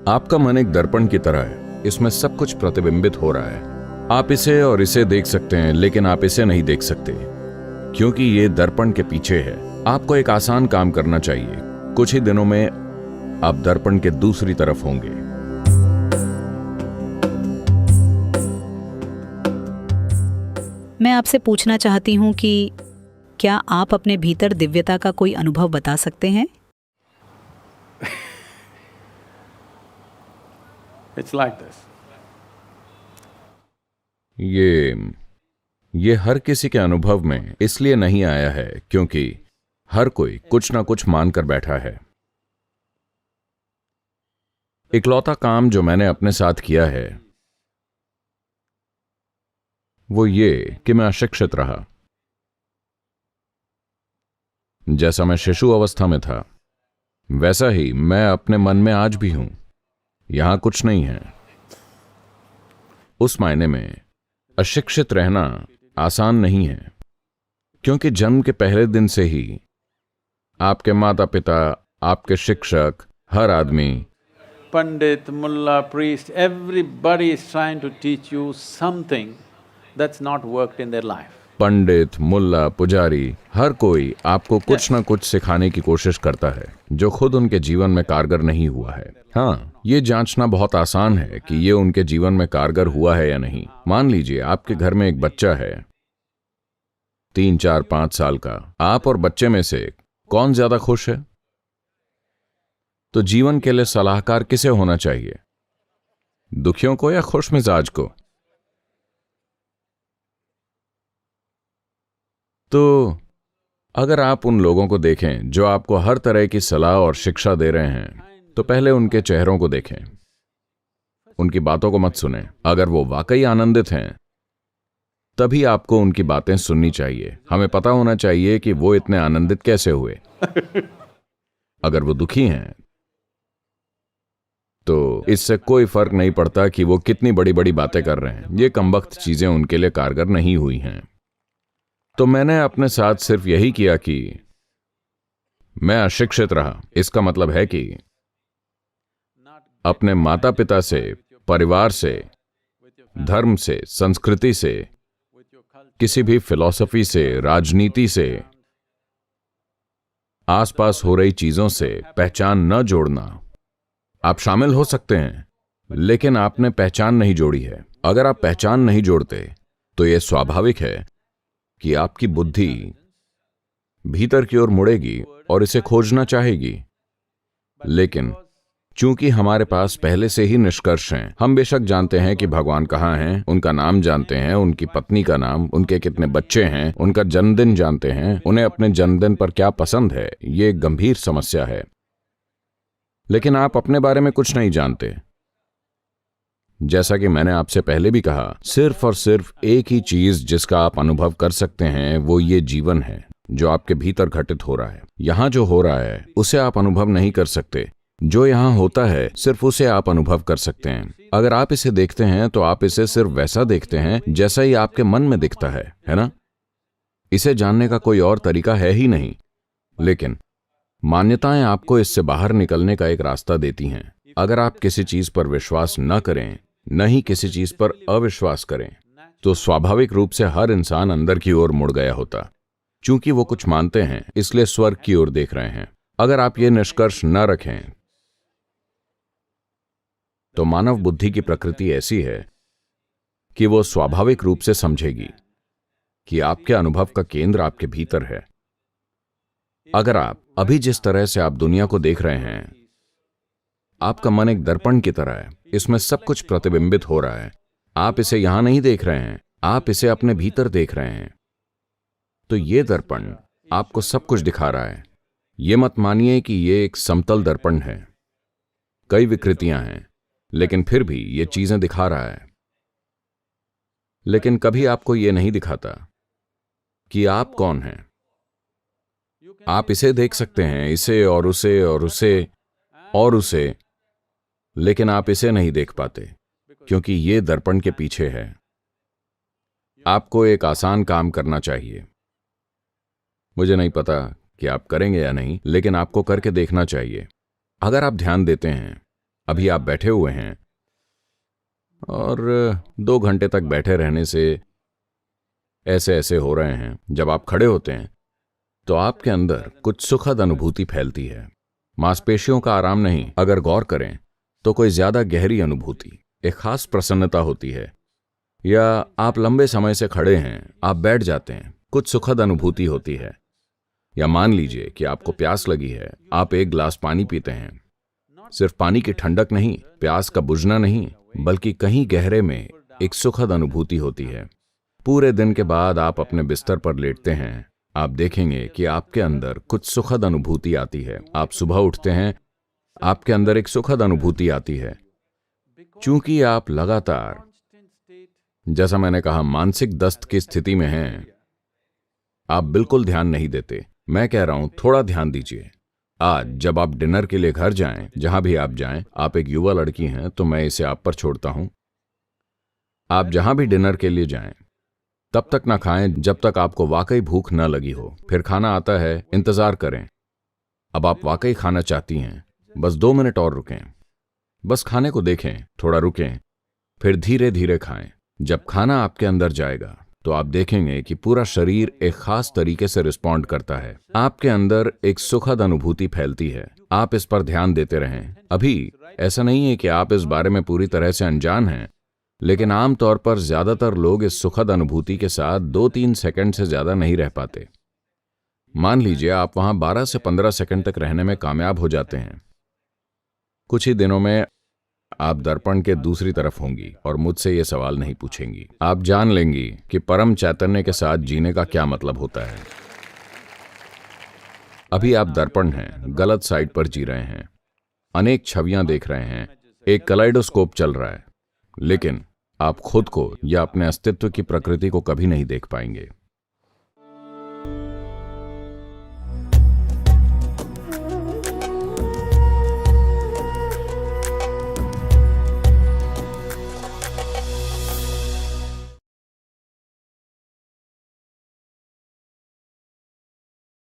आपका मन एक दर्पण की तरह है, इसमें सब कुछ प्रतिबिंबित हो रहा है। आप इसे और इसे देख सकते हैं, लेकिन आप इसे नहीं देख सकते क्योंकि ये दर्पण के पीछे है। आपको एक आसान काम करना चाहिए। कुछ ही दिनों में आप दर्पण के दूसरी तरफ होंगे। मैं आपसे पूछना चाहती हूँ कि क्या आप अपने भीतर दिव्यता का कोई अनुभव बता सकते हैं? It's like this. ये हर किसी के अनुभव में इसलिए नहीं आया है क्योंकि हर कोई कुछ ना कुछ मानकर बैठा है। इकलौता काम जो मैंने अपने साथ किया है वो ये कि मैं अशिक्षित रहा। जैसा मैं शिशु अवस्था में था वैसा ही मैं अपने मन में आज भी हूं। यहां कुछ नहीं है। उस मायने में अशिक्षित रहना आसान नहीं है क्योंकि जन्म के पहले दिन से ही आपके माता पिता, आपके शिक्षक, हर आदमी, Pandit, mullah, priest, everybody is trying to teach you something that's not worked in their life. पंडित, मुल्ला, पुजारी, हर कोई आपको कुछ ना कुछ सिखाने की कोशिश करता है जो खुद उनके जीवन में कारगर नहीं हुआ है। हाँ, ये जांचना बहुत आसान है कि ये उनके जीवन में कारगर हुआ है या नहीं। मान लीजिए आपके घर में एक बच्चा है 3, 4, 5 साल का। आप और बच्चे में से कौन ज्यादा खुश है? तो जीवन के लिए सलाहकार किसे होना चाहिए, दुखियों को या खुश मिजाज को? तो अगर आप उन लोगों को देखें जो आपको हर तरह की सलाह और शिक्षा दे रहे हैं तो पहले उनके चेहरों को देखें, उनकी बातों को मत सुनें। अगर वो वाकई आनंदित हैं तभी आपको उनकी बातें सुननी चाहिए। हमें पता होना चाहिए कि वो इतने आनंदित कैसे हुए। अगर वो दुखी हैं तो इससे कोई फर्क नहीं पड़ता कि वो कितनी बड़ी बड़ी बातें कर रहे हैं, ये कमबख्त चीजें उनके लिए कारगर नहीं हुई हैं। तो मैंने अपने साथ सिर्फ यही किया कि मैं अशिक्षित रहा। इसका मतलब है कि अपने माता पिता से, परिवार से, धर्म से, संस्कृति से, किसी भी फिलॉसफी से, राजनीति से, आसपास हो रही चीजों से पहचान न जोड़ना। आप शामिल हो सकते हैं लेकिन आपने पहचान नहीं जोड़ी है। अगर आप पहचान नहीं जोड़ते तो यह स्वाभाविक है कि आपकी बुद्धि भीतर की ओर मुड़ेगी और इसे खोजना चाहेगी। लेकिन चूंकि हमारे पास पहले से ही निष्कर्ष हैं, हम बेशक जानते हैं कि भगवान कहाँ हैं, उनका नाम जानते हैं, उनकी पत्नी का नाम, उनके कितने बच्चे हैं, उनका जन्मदिन जानते हैं, उन्हें अपने जन्मदिन पर क्या पसंद है। ये एक गंभीर समस्या है। लेकिन आप अपने बारे में कुछ नहीं जानते। जैसा कि मैंने आपसे पहले भी कहा, सिर्फ और सिर्फ एक ही चीज जिसका आप अनुभव कर सकते हैं वो ये जीवन है जो आपके भीतर घटित हो रहा है। यहां जो हो रहा है उसे आप अनुभव नहीं कर सकते। जो यहां होता है सिर्फ उसे आप अनुभव कर सकते हैं। अगर आप इसे देखते हैं तो आप इसे सिर्फ वैसा देखते हैं जैसा ही आपके मन में दिखता है ना? इसे जानने का कोई और तरीका है ही नहीं। लेकिन मान्यताएं आपको इससे बाहर निकलने का एक रास्ता देती हैं। अगर आप किसी चीज पर विश्वास न करें, न ही किसी चीज पर अविश्वास करें, तो स्वाभाविक रूप से हर इंसान अंदर की ओर मुड़ गया होता। चूंकि वो कुछ मानते हैं इसलिए स्वर्ग की ओर देख रहे हैं। अगर आप ये निष्कर्ष न रखें तो मानव बुद्धि की प्रकृति ऐसी है कि वो स्वाभाविक रूप से समझेगी कि आपके अनुभव का केंद्र आपके भीतर है। अगर आप अभी जिस तरह से आप दुनिया को देख रहे हैं, आपका मन एक दर्पण की तरह है, इसमें सब कुछ प्रतिबिंबित हो रहा है। आप इसे यहां नहीं देख रहे हैं, आप इसे अपने भीतर देख रहे हैं। तो ये दर्पण आपको सब कुछ दिखा रहा है। ये मत मानिए कि ये एक समतल दर्पण है। कई विकृतियां हैं लेकिन फिर भी ये चीजें दिखा रहा है। लेकिन कभी आपको ये नहीं दिखाता कि आप कौन हैं। आप इसे देख सकते हैं, इसे और उसे और उसे और उसे, लेकिन आप इसे नहीं देख पाते क्योंकि ये दर्पण के पीछे है। आपको एक आसान काम करना चाहिए। मुझे नहीं पता कि आप करेंगे या नहीं, लेकिन आपको करके देखना चाहिए। अगर आप ध्यान देते हैं अभी आप बैठे हुए हैं और 2 घंटे तक बैठे रहने से ऐसे ऐसे हो रहे हैं। जब आप खड़े होते हैं तो आपके अंदर कुछ सुखद अनुभूति फैलती है। मांसपेशियों का आराम नहीं, अगर गौर करें तो कोई ज्यादा गहरी अनुभूति, एक खास प्रसन्नता होती है। या आप लंबे समय से खड़े हैं, आप बैठ जाते हैं, कुछ सुखद अनुभूति होती है। या मान लीजिए कि आपको प्यास लगी है, आप एक गिलास पानी पीते हैं। सिर्फ पानी की ठंडक नहीं, प्यास का बुझना नहीं, बल्कि कहीं गहरे में एक सुखद अनुभूति होती है। पूरे दिन के बाद आप अपने बिस्तर पर लेटते हैं, आप देखेंगे कि आपके अंदर कुछ सुखद अनुभूति आती है। आप सुबह उठते हैं, आपके अंदर एक सुखद अनुभूति आती है। चूंकि आप लगातार, जैसा मैंने कहा, मानसिक दस्त की स्थिति में हैं, आप बिल्कुल ध्यान नहीं देते। मैं कह रहा हूं, थोड़ा ध्यान दीजिए। आज जब आप डिनर के लिए घर जाएं, जहां भी आप जाएं, आप एक युवा लड़की हैं तो मैं इसे आप पर छोड़ता हूं। आप जहां भी डिनर के लिए जाएं, तब तक ना खाएं जब तक आपको वाकई भूख न लगी हो। फिर खाना आता है, इंतजार करें। अब आप वाकई खाना चाहती हैं, बस 2 मिनट और रुकें। बस खाने को देखें, थोड़ा रुकें, फिर धीरे धीरे खाएं। जब खाना आपके अंदर जाएगा तो आप देखेंगे कि पूरा शरीर एक खास तरीके से रिस्पॉन्ड करता है। आपके अंदर एक सुखद अनुभूति फैलती है। आप इस पर ध्यान देते रहें। अभी ऐसा नहीं है कि आप इस बारे में पूरी तरह से अनजान हैं, लेकिन आमतौर पर ज्यादातर लोग इस सुखद अनुभूति के साथ 2-3 सेकंड से ज्यादा नहीं रह पाते। मान लीजिए आप वहां 12 से 15 सेकंड तक रहने में कामयाब हो जाते हैं। कुछ ही दिनों में आप दर्पण के दूसरी तरफ होंगी और मुझसे ये सवाल नहीं पूछेंगी। आप जान लेंगी कि परम चैतन्य के साथ जीने का क्या मतलब होता है। अभी आप दर्पण हैं, गलत साइड पर जी रहे हैं, अनेक छवियां देख रहे हैं, एक कलाइडोस्कोप चल रहा है, लेकिन आप खुद को या अपने अस्तित्व की प्रकृति को कभी नहीं देख पाएंगे।